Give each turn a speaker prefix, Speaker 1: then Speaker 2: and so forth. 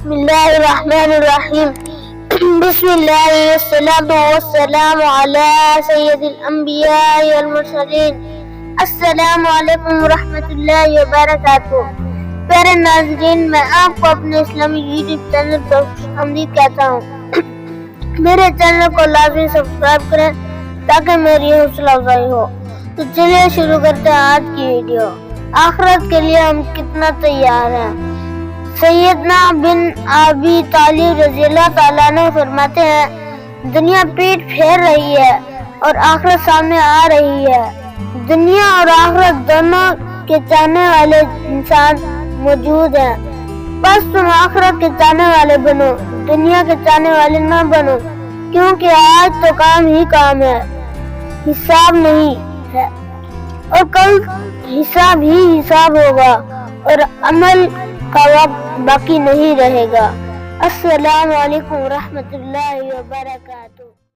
Speaker 1: بسم اللہ الرحمن الرحیم بسم اللہ والصلاة والسلام علی سید الانبیاء والمرسلین۔ السلام علیکم ورحمۃ اللہ وبرکاتہ۔ پیارے ناظرین، میں آپ کو اپنے اسلامی یوٹیوب چینل پر خوش آمدید کہتا ہوں۔ میرے چینل کو لازمی سبسکرائب کریں تاکہ میری حوصلہ افزائی ہو۔ تو چلیے شروع کرتے ہیں آج کی ویڈیو۔ آخرت کے لیے ہم کتنا تیار ہیں؟ سیدنا بن ابی طالب رضی اللہ تعالیٰ عنہ فرماتے ہیں، دنیا پیٹ پھیر رہی ہے اور آخرت سامنے آ رہی ہے۔ دنیا اور آخرت دونوں کے چاہنے والے انسان موجود ہیں، بس تم آخرت کے چاہنے والے بنو، دنیا کے چاہنے والے نہ بنو، کیونکہ آج تو کام ہی کام ہے، حساب نہیں ہے، اور کل حساب ہی حساب ہوگا اور عمل کا وقت باقی نہیں رہے گا۔ السلام علیکم ورحمۃ اللہ وبرکاتہ۔